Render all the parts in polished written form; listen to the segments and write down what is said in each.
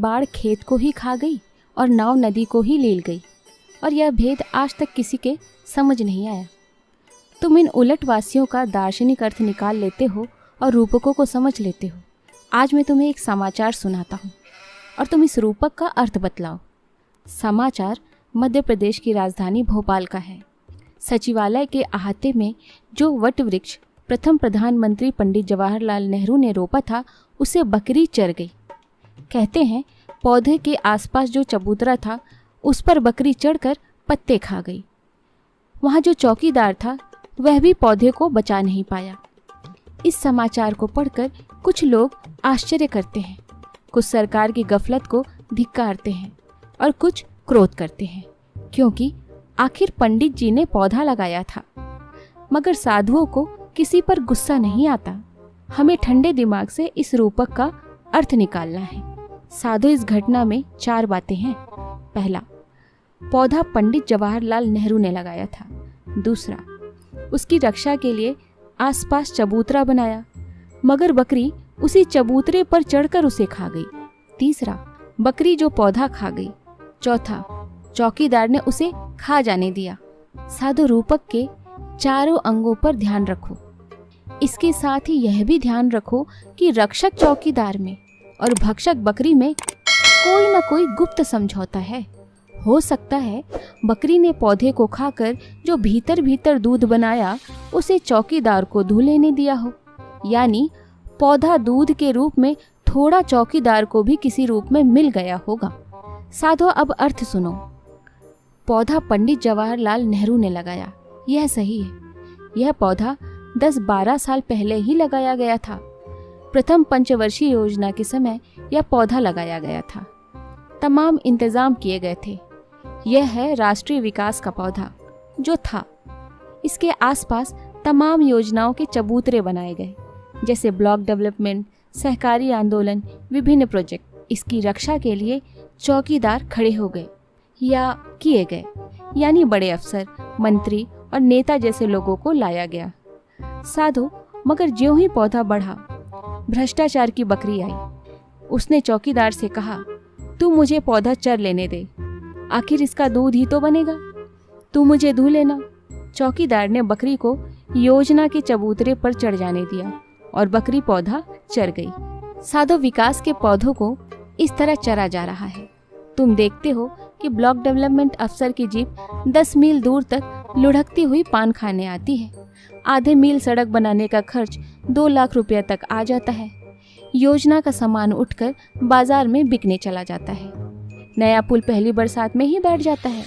बाढ़ खेत को ही खा गई और नाव नदी को ही ले गई, और यह भेद आज तक किसी के समझ नहीं आया। तुम इन उलटवासियों का दार्शनिक अर्थ निकाल लेते हो और रूपकों को समझ लेते हो। आज मैं तुम्हें एक समाचार सुनाता हूँ और तुम इस रूपक का अर्थ बतलाओ। समाचार मध्य प्रदेश की राजधानी भोपाल का है। सचिवालय के अहाते में जो वट वृक्ष प्रथम प्रधानमंत्री पंडित जवाहरलाल नेहरू ने रोपा था, उसे बकरी चर गई। कहते हैं पौधे के आसपास जो चबूतरा था, उस पर बकरी चढ़कर पत्ते खा गई। वहाँ जो चौकीदार था, वह भी पौधे को बचा नहीं पाया। इस समाचार को पढ़कर कुछ लोग आश्चर्य करते हैं, कुछ सरकार की गफलत को धिक्कारते हैं और कुछ क्रोध करते हैं, क्योंकि आखिर पंडित जी ने पौधा लगाया था। मगर साधुओं को किसी पर गुस्सा नहीं आता। हमें ठंडे दिमाग से इस रूपक का अर्थ निकालना है। साधु, इस घटना में 4 बातें हैं। पहला, पौधा पंडित जवाहरलाल नेहरू ने लगाया था। दूसरा, उसकी रक्षा के लिए आसपास चबूतरा बनाया, मगर बकरी उसी चबूतरे पर चढ़कर उसे खा गई। तीसरा, बकरी जो पौधा खा गई। चौथा, चौकीदार ने उसे खा जाने दिया। साधु, रूपक के चारों अंगों पर ध्यान रखो। इसके साथ ही यह भी ध्यान रखो कि रक्षक चौकीदार में और भक्षक बकरी में कोई न कोई गुप्त समझौता है। हो सकता है बकरी ने पौधे को खाकर जो भीतर भीतर दूध बनाया, उसे चौकीदार को दूध लेने दिया हो, यानी पौधा दूध के रूप में थोड़ा चौकीदार को भी किसी रूप में मिल गया होगा। साधो, अब अर्थ सुनो। पौधा पंडित जवाहरलाल नेहरू ने लगाया, यह सही है। यह पौधा 10-12 साल पहले ही लगाया गया था। प्रथम पंचवर्षीय योजना के समय यह पौधा लगाया गया था। तमाम इंतजाम किए गए थे। यह है राष्ट्रीय विकास का पौधा जो था। इसके आसपास तमाम योजनाओं के चबूतरे बनाए गए, जैसे ब्लॉक डेवलपमेंट, सहकारी आंदोलन, विभिन्न प्रोजेक्ट। इसकी रक्षा के लिए चौकीदार खड़े हो गए या किए गए, यानी बड़े अफसर, मंत्री और नेता जैसे लोगों को लाया गया। साधु, मगर ज्यों ही पौधा बढ़ा, भ्रष्टाचार की बकरी आई। उसने चौकीदार से कहा, तू मुझे पौधा चर लेने दे, आखिर इसका दूध ही तो बनेगा, तू मुझे दूध लेना। चौकीदार ने बकरी को योजना के चबूतरे पर चढ़ जाने दिया और बकरी पौधा चर गई। साधु, विकास के पौधों को इस तरह चरा जा रहा है। तुम देखते हो कि ब्लॉक डेवलपमेंट अफसर की जीप 10 मील दूर तक लुढ़कती हुई पान खाने आती है। आधे मील सड़क बनाने का खर्च 2 लाख रुपया तक आ जाता है। योजना का सामान उठकर बाजार में बिकने चला जाता है। नया पुल पहली बरसात में ही बैठ जाता है।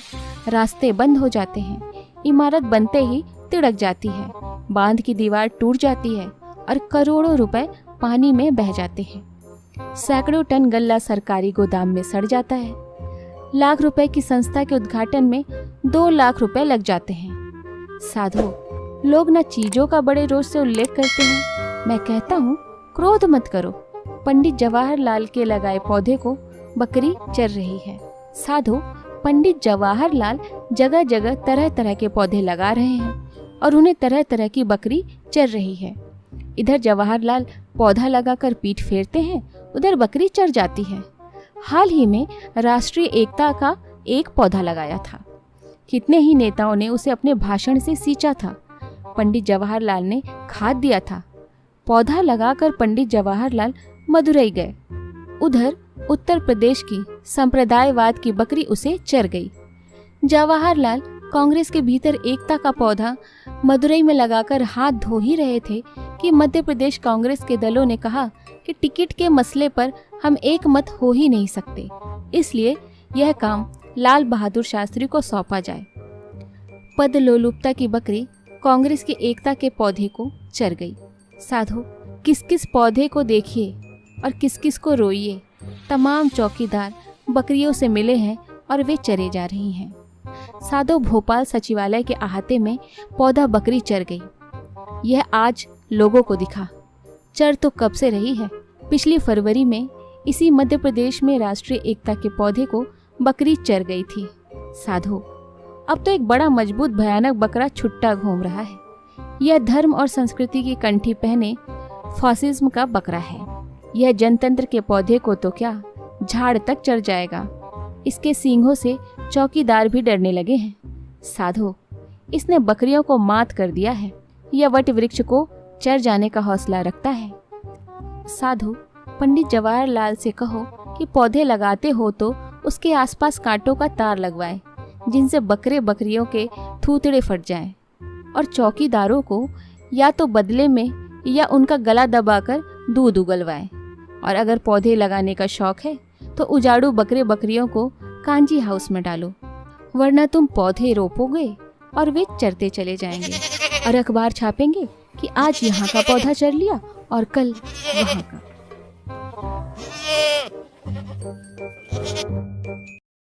रास्ते बंद हो जाते हैं। इमारत बनते ही तिड़क जाती है। बांध की दीवार टूट जाती है और करोड़ों रुपए पानी में बह जाते हैं। सैकड़ों टन गल्ला सरकारी गोदाम में सड़ जाता है। लाख रुपए की संस्था के उद्घाटन में 2 लाख रुपए लग जाते हैं। साधु, लोग न चीजों का बड़े रोष से उल्लेख करते हैं। मैं कहता हूँ, क्रोध मत करो। पंडित जवाहरलाल के लगाए पौधे को बकरी चर रही है। साधु, पंडित जवाहरलाल जगह जगह तरह तरह के पौधे लगा रहे हैं और उन्हें तरह तरह की बकरी चर रही है। इधर जवाहरलाल पौधा लगाकर पीठ फेरते हैं, उधर बकरी चर जाती है। हाल ही में राष्ट्रीय एकता का एक पौधा लगाया था। कितने ही नेताओं ने उसे अपने भाषण से सींचा था। पंडित जवाहरलाल ने खाद दिया था। पौधा लगाकर पंडित जवाहरलाल मदुरई गए। उधर उत्तर प्रदेश की संप्रदायवाद की बकरी उसे चर गई। जवाहरलाल कांग्रेस के भीतर एकता का पौधा मदुरई में लगाकर हाथ धो ही रहे थे कि मध्य प्रदेश कांग्रेस के दलों ने कहा कि टिकट के मसले पर हम एक मत हो ही नहीं सकते, इसलिए यह काम लाल बहादुर शास्त्री को सौंपा जाए। पद लोलुपता की बकरी कांग्रेस की एकता के पौधे को चर गई। साधु, किस किस पौधे को देखिए और किस किस को रोइए। तमाम चौकीदार बकरियों से मिले हैं और वे चरे जा रही हैं। साधु, भोपाल सचिवालय के अहाते में पौधा बकरी चर गई। यह आज लोगों को दिखा। चर तो कब से रही है। पिछली फरवरी में इसी मध्य प्रदेश में राष्ट्रीय एकता के पौधे को बकरी चर गई थी। साधु, अब तो एक बड़ा मजबूत भयानक बकरा छुट्टा घूम रहा है। यह धर्म और संस्कृति की कंठी पहने फासिज्म का बकरा है। यह जनतंत्र के पौधे को तो क्या, झाड़ तक चढ़ जाएगा। इसके सींगों से चौकीदार भी डरने लगे हैं। साधो, इसने बकरियों को मात कर दिया है। यह वट वृक्ष को चढ़ जाने का हौसला रखता है। साधु, पंडित जवाहरलाल से कहो कि पौधे लगाते हो तो उसके आसपास कांटों का तार लगवाएं, जिनसे बकरे बकरियों के थूथड़े फट जाएं। और चौकीदारों को या तो बदले में या उनका गला दबाकर दूध उगलवाएं। और अगर पौधे लगाने का शौक है तो उजाड़ू बकरे बकरियों को कांजी हाउस में डालो, वरना तुम पौधे रोपोगे और वे चरते चले जाएंगे और अखबार छापेंगे कि आज यहाँ का पौधा चर लिया और कल वहाँ का।